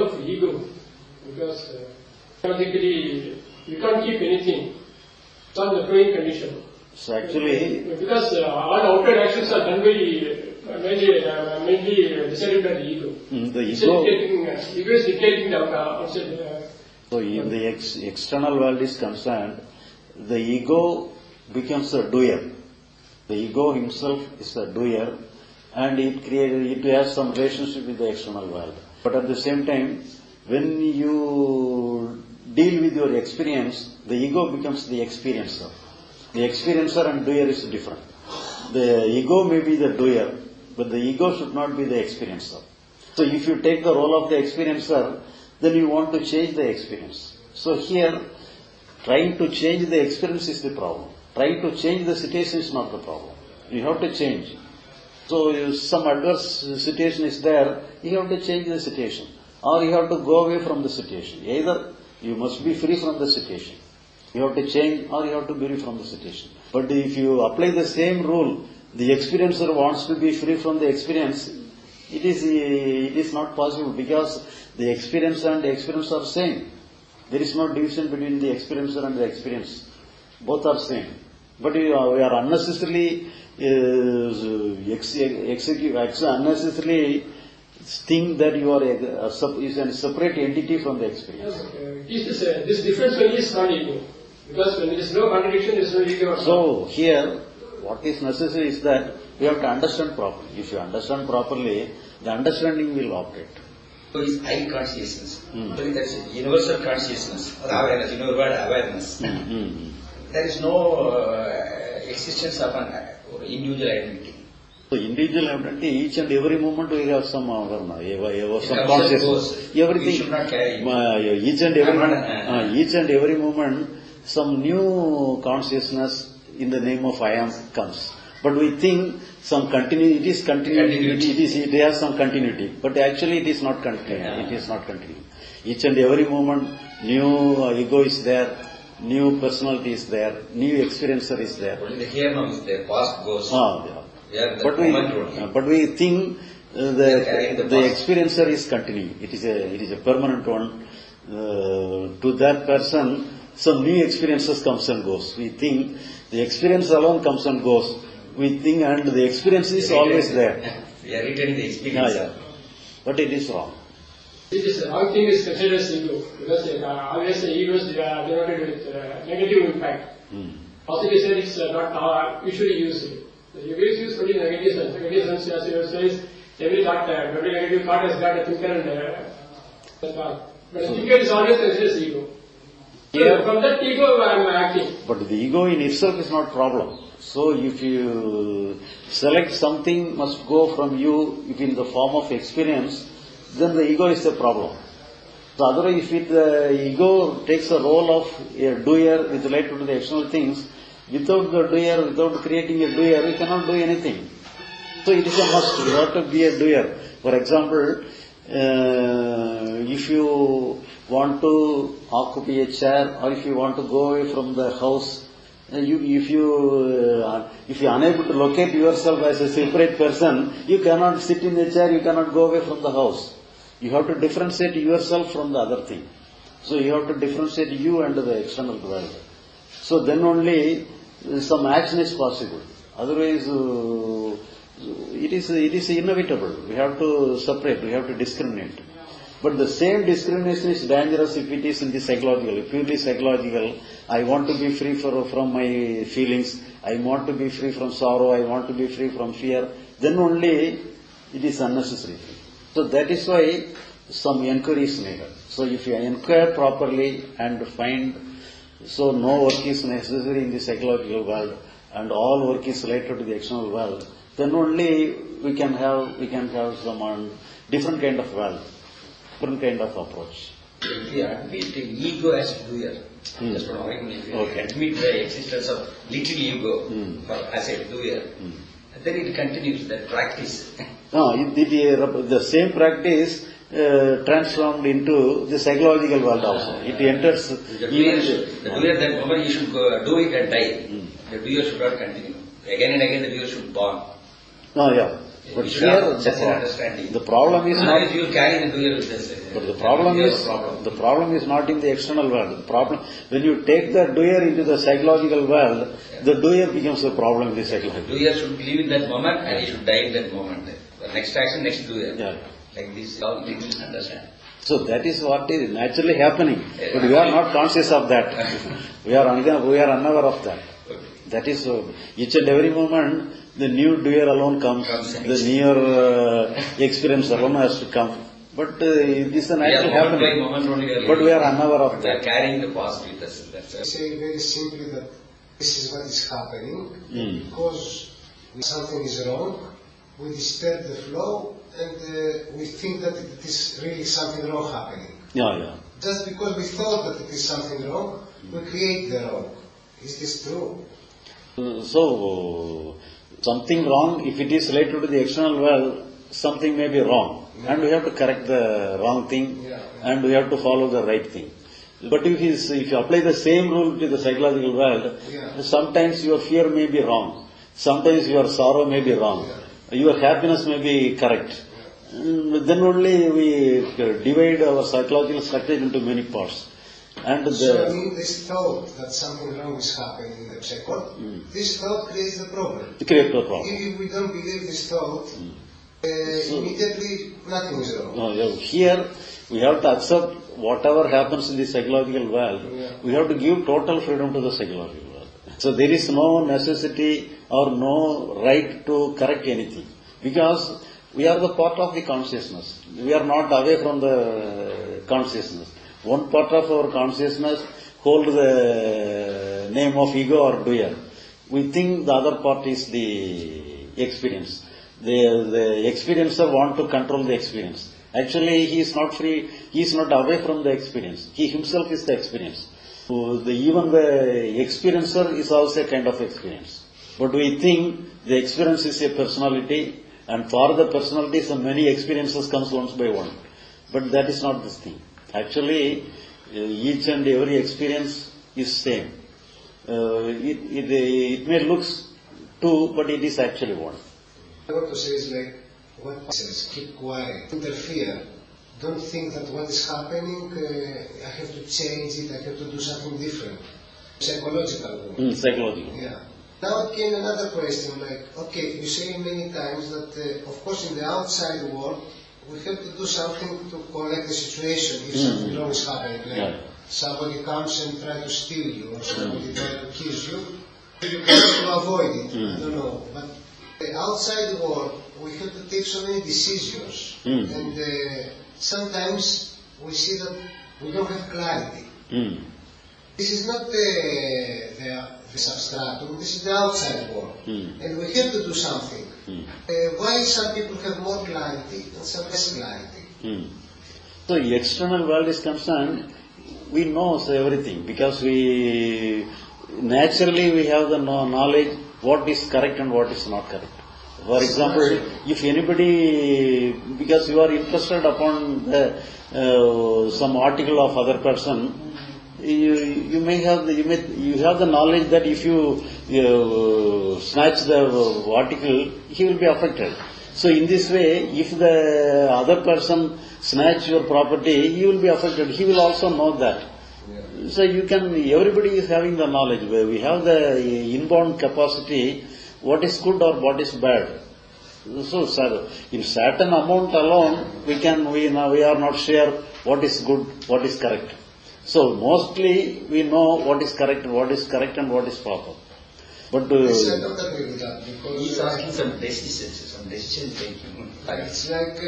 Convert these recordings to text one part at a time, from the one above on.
of ego, because psychologically you can't keep anything. It's on the flowing condition. So actually, because all outside actions are done by mainly decided by the ego. The Ego is dictating the outside. So in the external world is concerned, the ego becomes a doer. The ego himself is a doer, and it has some relationship with the external world. But at the same time, when you deal with your experience, the ego becomes the experiencer. The experiencer and doer is different. The ego may be the doer, but the ego should not be the experiencer. So if you take the role of the experiencer, then you want to change the experience. So here, trying to change the experience is the problem. Trying to change the situation is not the problem. You have to change. So if some adverse situation is there, you have to change the situation. Or you have to go away from the situation. Either you must be free from the situation. You have to change, or you have to be free from the situation. But if you apply the same rule, the experiencer wants to be free from the experience, it is not possible, because the experience and the experience are same. There is no division between the experiencer and the experience. Both are same. But we are unnecessarily unnecessarily think that you are a separate entity from the experience. This difference only is not ego. Because when there is no contradiction, there is no ego. So here, what is necessary is that we have to understand properly. If you understand properly, the understanding will operate. So is I consciousness. That's universal consciousness, or awareness, awareness. There is no existence of an individual identity. So individual identity, each and every moment we have some some consciousness. Everything. We should not carry. Each and every moment, some new consciousness in the name of I am comes. But we think some continuity. It is continuity. It has some continuity. But actually, it is not continuity. It is not continuity. Each and every moment, new ego is there. New personality is there, new experiencer is there. Only the here now is there, past goes. But we think the experiencer is continuing. It is a permanent one. To that person, some new experiences comes and goes. We think the experience alone comes and goes. We think, and the experience is always there. We are retaining the experience. But it is wrong. All thing is considered as ego, because always the ego is denoted with negative impact. Positive sense is not usually used. The ego is used for the negative sense. Negative sense, as you say, every negative thought has got a thinker and thought. But the thinker is always considered as ego. So from that ego I am acting. But the ego in itself is not problem. So if you select something must go from you in the form of experience, then the ego is the problem. So otherwise, if the ego takes the role of a doer with related to the external things, without the doer, without creating a doer, we cannot do anything. So it is a must. You have to be a doer. For example, if you want to occupy a chair, or if you want to go away from the house, if you are unable to locate yourself as a separate person, you cannot sit in the chair, you cannot go away from the house. You have to differentiate yourself from the other thing. So you have to differentiate you and the external world. So then only some action is possible. Otherwise, it is inevitable. We have to separate, we have to discriminate. But the same discrimination is dangerous if it is in the psychological, purely psychological. I want to be free from my feelings. I want to be free from sorrow. I want to be free from fear. Then only it is unnecessary. So that is why some inquiry is needed. So if you inquire properly and find, so no work is necessary in the psychological world and all work is related to the external world, then only we can have some different kind of world, different kind of approach. If we admit ego as doer, just for if you admit the existence of little ego as a doer, then it continues that practice. No, the same practice transformed into the psychological world also. It enters. The doer, that moment you should do it and die. The doer should not continue. Again and again the doer should born. Oh yeah. But We should here have just an understanding. the problem is Now, not. if you carry the doer with us, But the problem is not in the external world. The problem, when you take the doer into the psychological world, the doer becomes a problem in the psychological. Doer should live in that moment and he should die in that moment. The next action, next doer. Yeah. Like this, all people understand. So that is what is naturally happening. But we are not conscious of that. we are unaware of that. That is each and every moment the new doer alone comes. The newer experience alone has to come. But it is a natural happening. Moment only But we are unaware of We are that. carrying the past with us. That's I say very simply that this is what is happening because something is wrong, we disturb the flow and we think that it is really something wrong happening. Yeah. Just because we thought that it is something wrong, we create the wrong. Is this true? So, something wrong, if it is related to the external world, something may be wrong. And we have to correct the wrong thing and we have to follow the right thing. But if you apply the same rule to the psychological world, sometimes your fear may be wrong. Sometimes your sorrow may be wrong. Your happiness may be correct. Then only we divide our psychological structure into many parts. And So I mean this thought that something wrong is happening in the psychology, this thought creates the problem. create a problem. If we don't believe this thought, immediately nothing is wrong. Here we have to accept whatever happens in the psychological world. We have to give total freedom to the psychological world. So there is no necessity or no right to correct anything because we are the part of the consciousness. We are not away from the consciousness. One part of our consciousness holds the name of ego or doer. We think the other part is the experience. The experiencer wants to control the experience. Actually, he is not free, he is not away from the experience. He himself is the experience. So even the experiencer is also a kind of experience. But we think the experience is a personality, and for the personality, so many experiences comes once by one. But that is not this thing. Actually, each and every experience is same. It may look two, but it is actually one. I want to say is like, what says, keep quiet, interfere. Don't think that what is happening, I have to change it, I have to do something different. Psychological. Psychological. Yeah. Now came another question, like, okay, you say many times that, of course, in the outside world, we have to do something to correct the situation if something wrong is happening. Like somebody comes and tries to steal you, or somebody tries to kiss you, you have to avoid it. I don't know. But the outside world, we have to take so many decisions, and sometimes we see that we don't have clarity. This is not the substratum, this is the outside world, and we have to do something. Why some people have more clarity and some less clarity? So the external world is concerned, we know everything because we naturally we have the knowledge what is correct and what is not correct. For example, if anybody, because you are interested upon some article of other person, you may have the knowledge that if you snatch the article, he will be affected. So in this way, if the other person snatch your property, he will be affected. He will also know that. So everybody is having the knowledge. We have the inborn capacity, what is good or what is bad. So in certain amount alone, we are not sure what is good, what is correct. So mostly we know what is correct and what is proper. But I don't agree with that because he's asking some decision taking. It's like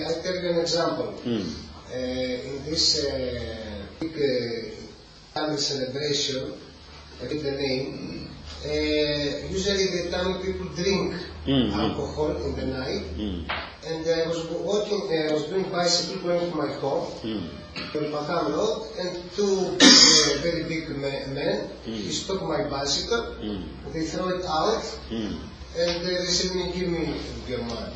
I'll tell you an example. In this big Tamil celebration, I read the name. Usually the Tamil people drink alcohol in the night, and I was doing bicycle going to my home. On Pakam Road, and two very big men, he stop my bicycle, they throw it out, and they say, give me your money.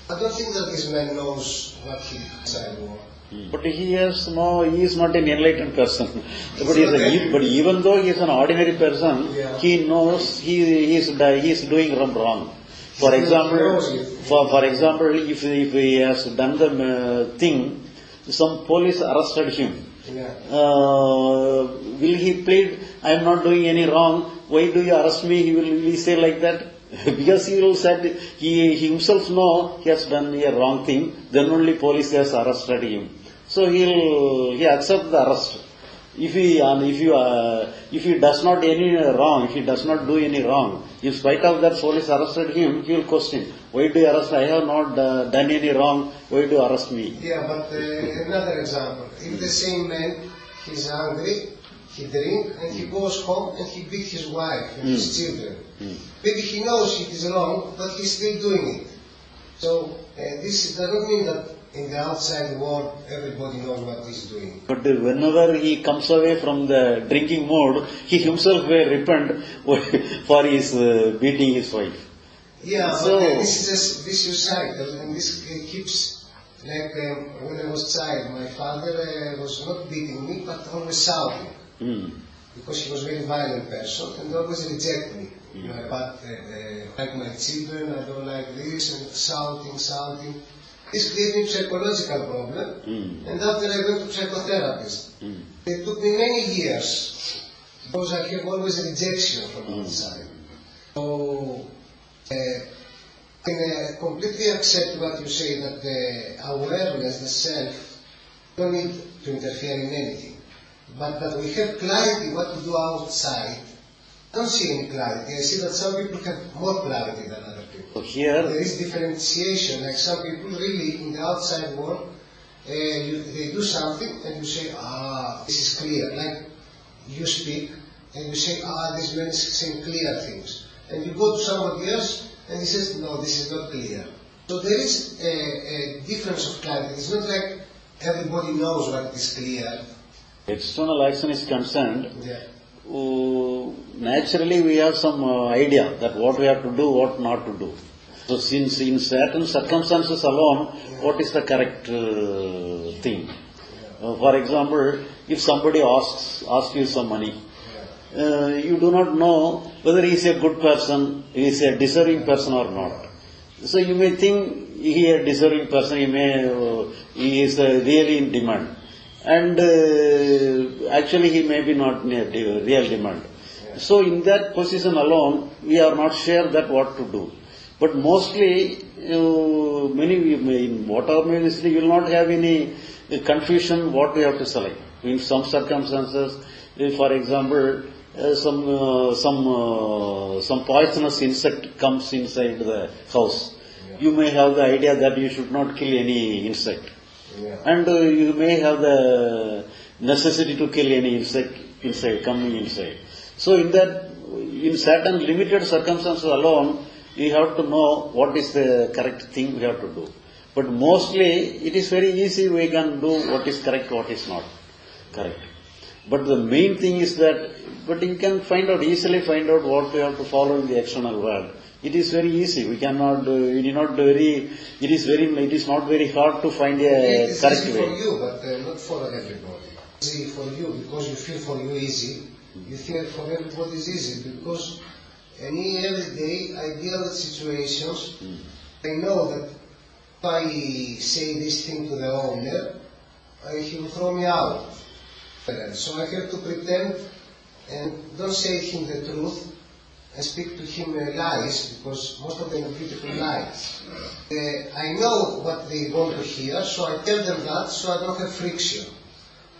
I don't think that this man knows what he decided on. But he is not an enlightened person. But even though he is an ordinary person, he knows he is doing wrong. For example, knows it. for example, if he has done the thing, some police arrested him. Yeah. Will he plead, I am not doing any wrong, why do you arrest me? Will he say like that? Because he will say, he himself know he has done a wrong thing, then only police has arrested him. So he accept the arrest. If he does not any wrong, if he does not do any wrong, in spite of that police arrested him, he will question, why do you arrest? I have not done any wrong, why do you arrest me? Yeah, but another example. If the same man, he's angry, he drink, and he goes home and he beat his wife and his children. Maybe he knows it is wrong, but he's still doing it. So this does not mean that in the outside world everybody knows what he's doing. But whenever he comes away from the drinking mode, he himself will repent for his beating his wife. Yeah, So- but this is a vicious cycle, and this keeps, like when I was child, my father was not beating me, but always shouting, because he was a very violent person, and always reject me. But like my children, I don't like this, and shouting. This gave me psychological problem, and after I went to psychotherapist. It took me many years, because I have always rejection from outside. So, I can completely accept what you say, that the awareness, the self, don't need to interfere in anything. But that we have clarity what to do outside, I don't see any clarity. I see that some people have more clarity than other people. So here, There is differentiation, like some people really in the outside world, they do something and you say, this is clear. Like you speak and you say, this man is saying clear things. And you go to somebody else and he says, no, this is not clear. So there is a difference of clarity. It's not like everybody knows what is clear. external action is concerned, Yeah. naturally we have some idea that what we have to do, what not to do. So since in certain circumstances alone, what is the correct thing? For example, if somebody asks you some money, you do not know whether he is a good person, he is a deserving person or not. So you may think he is a deserving person, he is really in demand. And actually he may be not in a real demand. So in that position alone, we are not sure that what to do. But mostly, in whatever ministry, you will not have any confusion what we have to select. In some circumstances, if, for example, some poisonous insect comes inside the house, you may have the idea that you should not kill any insect. Yeah. And you may have the necessity to kill any insect coming inside. So in certain limited circumstances alone, you have to know what is the correct thing we have to do. But mostly, it is very easy, we can do what is correct, what is not correct. But the main thing is that, but you can easily find out what we have to follow in the external world. It is very easy. We cannot. It is not very hard to find a It is correct easy for way. you, but not for everybody. Easy for you because you feel for you easy. You think for everybody is easy because every day I deal with situations. I know that if I say this thing to the owner, he will throw me out. So I have to pretend and don't say him the truth and speak to him lies, because most of them are beautiful lies. I know what they want to hear, so I tell them that, so I don't have friction.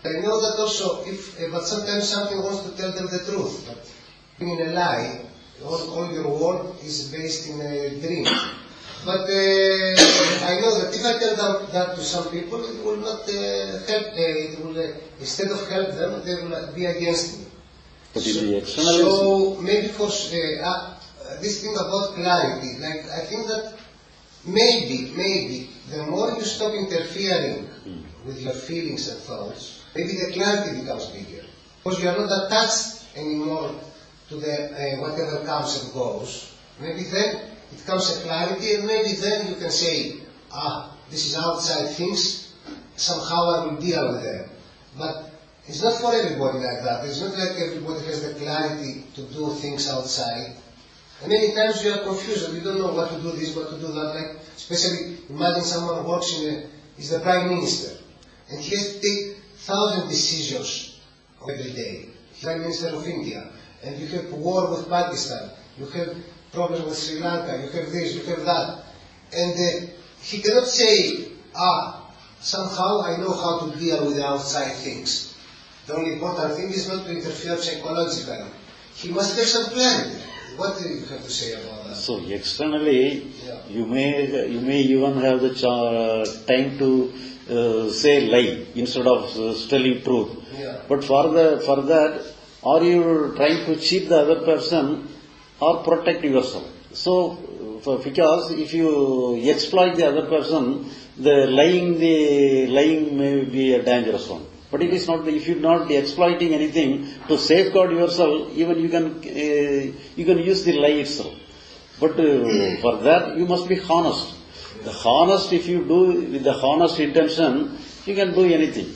I know that also, but sometimes something wants to tell them the truth. But in a lie, all your world is based in a dream. But I know that if I tell them that to some people, it will not help. It will, instead of help them, they will be against me. But in the external So maybe for this thing about clarity, like I think that maybe the more you stop interfering with your feelings and thoughts, maybe the clarity becomes bigger, because you are not attached anymore to the whatever comes and goes. Maybe then it comes a clarity, and maybe then you can say, this is outside things. Somehow I will deal with them, but. It's not for everybody like that. It's not like everybody has the clarity to do things outside. And many times you are confused and you don't know what to do this, what to do that. Like, especially imagine someone works is the Prime Minister, and he has to take 1,000 decisions every day. He's Prime Minister of India, and you have war with Pakistan, you have problems with Sri Lanka, you have this, you have that. And he cannot say, somehow I know how to deal with the outside things. The only important thing is not to interfere psychologically. He must have some clarity. What do you have to say about that? So externally, you may even have the time to say lie instead of telling truth. Yeah. But for that, are you trying to cheat the other person or protect yourself? So, because if you exploit the other person, the lying may be a dangerous one. But it is not. If you are not exploiting anything to safeguard yourself, even you can use the lie itself. But for that you must be honest. If you do with the honest intention, you can do anything.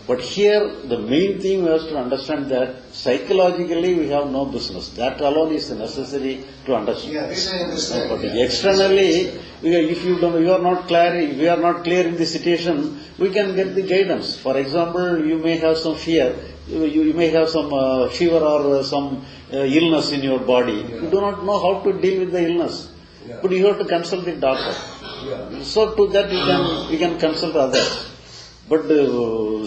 But here the main thing we have to understand that psychologically we have no business. That alone is necessary to understand. Yeah, this I understand. But externally, if you are not clear in the situation, we can get the guidance. For example, you may have some fear, you may have some fever or some illness in your body. You do not know how to deal with the illness, but you have to consult the doctor. So to that you can consult others. But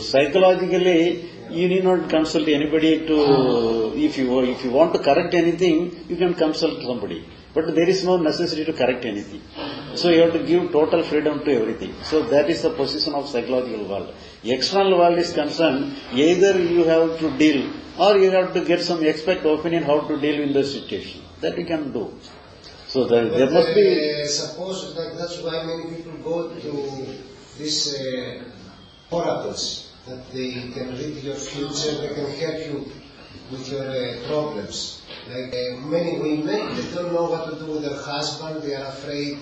psychologically, you need not consult anybody to. If you want to correct anything, you can consult somebody. But there is no necessity to correct anything. So you have to give total freedom to everything. So that is the position of psychological world. External world is concerned, either you have to deal or you have to get some expert opinion how to deal with the situation. That you can do. So there must be. Suppose that's why many people go to this. Oracles, that they can read your future, they can help you with your problems. Like many women, they don't know what to do with their husband, they are afraid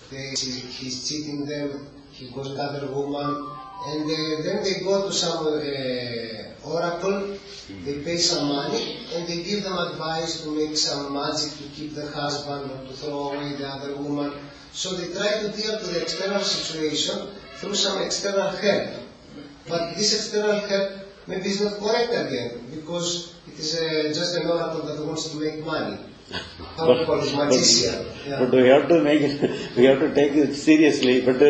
he's cheating them, he goes with another woman, and then they go to some oracle, they pay some money, and they give them advice to make some magic to keep the husband or to throw away the other woman. So they try to deal with the external situation through some external help. But this external help maybe is not correct again, because it is just an oracle that wants to make money. How to call it magician. But we have to take it seriously. But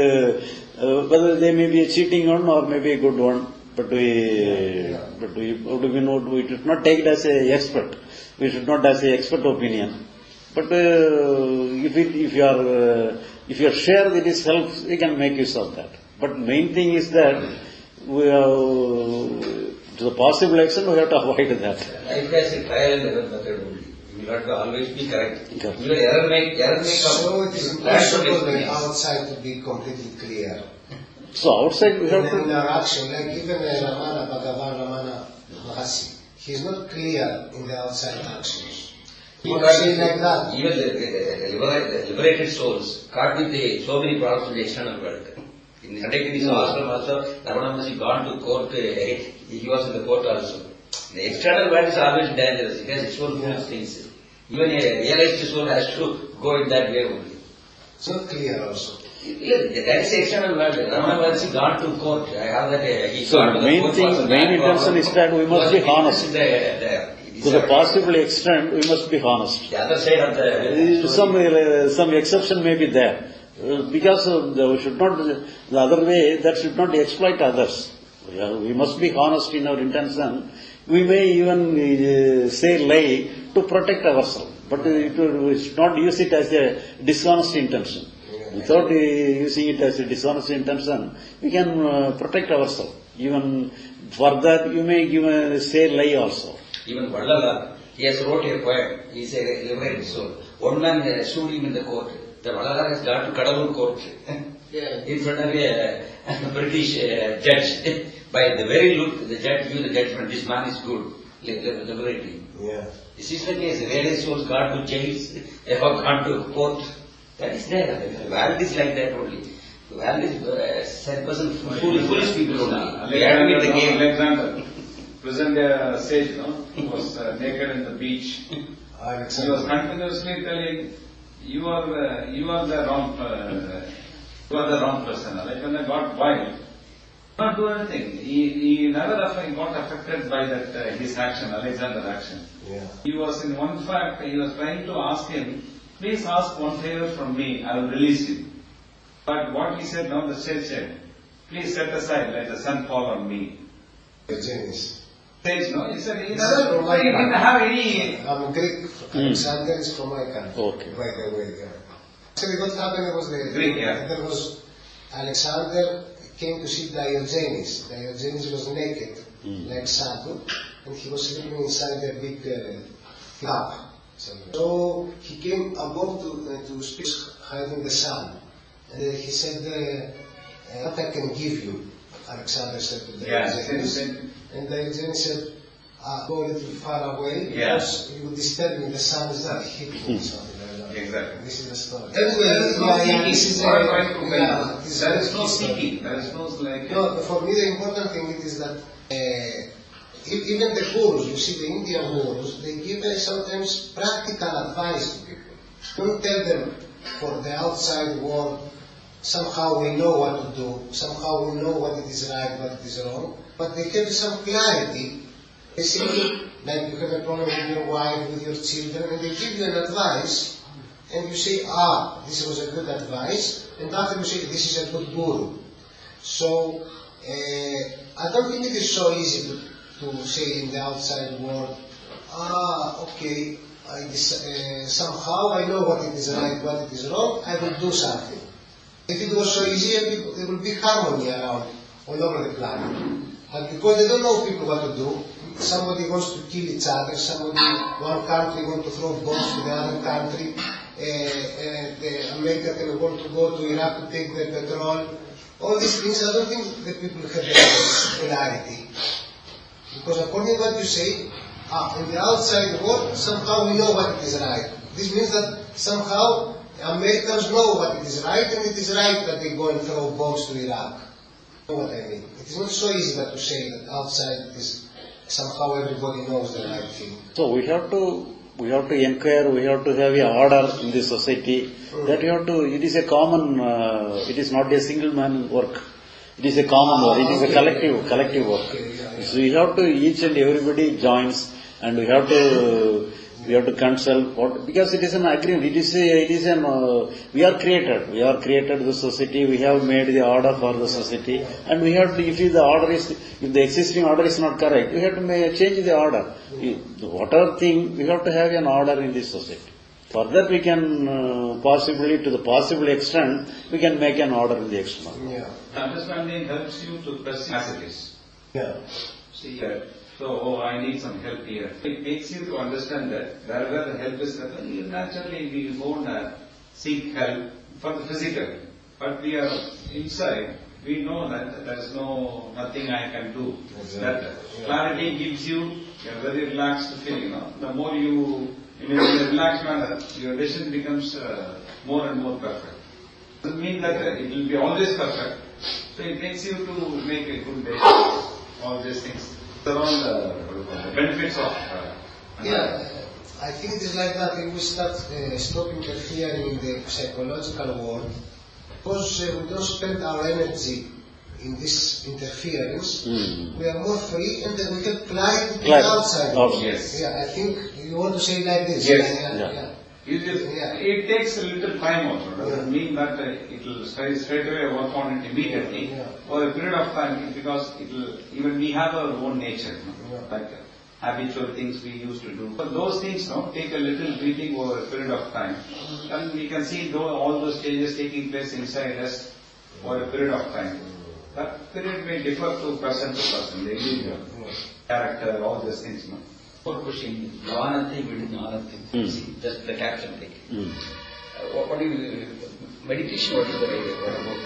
whether they may be a cheating one or maybe a good one, but we should not take it as an expert. We should not as an expert opinion. But if you are sure that it helps, we can make use of that. But main thing is that we have, to the possible extent, we have to avoid that. Life has a trial and error method only. You will have to always be correct. You will error make so it is impossible the outside to be completely clear. So outside we have to. In our action, like even Ramana Bhagavan, Ramana Mahasi, he is not clear in the outside actions. He would say like that. Even the liberated souls caught with so many problems in the external world. In conducting this ashram also, Ramana Mahasi gone to court, he was in the court also. The external world is always dangerous, it has its own things. Even a realized soul has to go in that way only. It's not clear also. That is the external world. Ramana Mahasi gone to court. I have that. So main intention is that we must be honest. To the possible extent, we must be honest. The other side of the some exception may be there. Because we should not, the other way, that should not exploit others. We must be honest in our intention. We may even say lie to protect ourselves. But we should not use it as a dishonest intention. Without using it as a dishonest intention, we can protect ourselves. Even for that, you may say lie also. Even Vallala, he has wrote a poem. He is a liberated soul. One man sued him in the court. The Vallala has gone to Kadalur court in front of a British judge. By the very look, the judge gave the judgment, this man is good, liberating. This is the case. Various souls gone to jails, they have gone to court. That is there. The world is like that only. The world is foolish people only. We have to meet the game. Example. Present sage, was naked in the beach, He was continuously telling, you are the wrong person. Like when I got wild, not do anything. He never got affected by that his action, Alexander action. Yeah. He was in one fact, he was trying to ask him, please ask one favor from me, I will release you. But what he said, no, the sage said, please set aside, let the sun fall on me. Eugenius. Sage, no, he said, he This is from my didn't have any. I'm Greek. Alexander is from my country. Okay. By the way, yeah. Actually, what happened was Greek, yeah. there was Alexander came to see Diogenes. Diogenes was naked, like Satu, and he was sleeping inside a big cup. So he came above to speak, hiding the sun. And he said, what I can give you, Alexander said to Diogenes. And Diogenes said, go a little far away, because you would disturb me, the sun is not hitting or something like that. Exactly. This is the story. There is no seeking. There is no history. seeking. There is no like. No, for me the important thing is that even the gurus, you see the Indian gurus, they give sometimes practical advice to people. Don't tell them for the outside world, somehow we know what to do, somehow we know what it is right, what it is wrong, but they have some clarity. They say, like you have a problem with your wife, with your children, and they give you an advice, and you say, this was a good advice, and after you say, this is a good guru. So, I don't think it is so easy to say in the outside world, okay, somehow I know what it is right, what it is wrong, I will do something. If it was so easy, there would be harmony around, all over the planet. But because they don't know people what to do, somebody wants to kill each other, one country wants to throw bombs to the other country, America can want to go to Iraq to take the petrol. All these things, I don't think the people have the clarity. Because according to what you say, in the outside world, somehow we know what it is right. This means that somehow Americans know what it is right, and it is right that they go and throw bombs to Iraq. You know what I mean? It is not so easy that to say that outside is somehow everybody knows the right thing. So we have to inquire, we have to have a order in the society. That you have to, it is a common, it is not a single man work. It is a common work, it is a collective work. So we have to, each and everybody joins, and we have to consult, because it is an agreement, we are created the society, we have made the order for the society, and we have to, if the existing order is not correct, we have to change the order. Whatever thing, we have to have an order in this society. Further we can, possibly to the possible extent, we can make an order in the external. Yeah. Understanding helps you to perceive as it is. Yeah. See, so, I need some help here. It makes you to understand that wherever the help is happening, naturally we won't seek help for the physical. But we are inside, we know that there is nothing I can do. Exactly. That clarity gives you a very relaxed feeling. The more you, in a relaxed manner, your decision becomes more and more perfect. It doesn't mean that it will be always perfect. So it makes you to make a good decision. All these things. Around the benefits of I think it is like that. If we stop interfering in the psychological world, because we don't spend our energy in this interference, we are more free, and then we get clarity to the outside world. Yes. Yeah, I think you want to say it like this. Yes. Yeah. It takes a little time also. Doesn't mean that it will straight away work on it immediately. For a period of time, because it will, even we have our own nature, like habitual things we used to do. But those things take a little breathing over a period of time. And we can see all those changes taking place inside us for a period of time. That period may differ to person, the individual, character, all those things. One question, Jnanate vidu Jnanate. See, just the caption. What do you, meditation, what is the idea? What about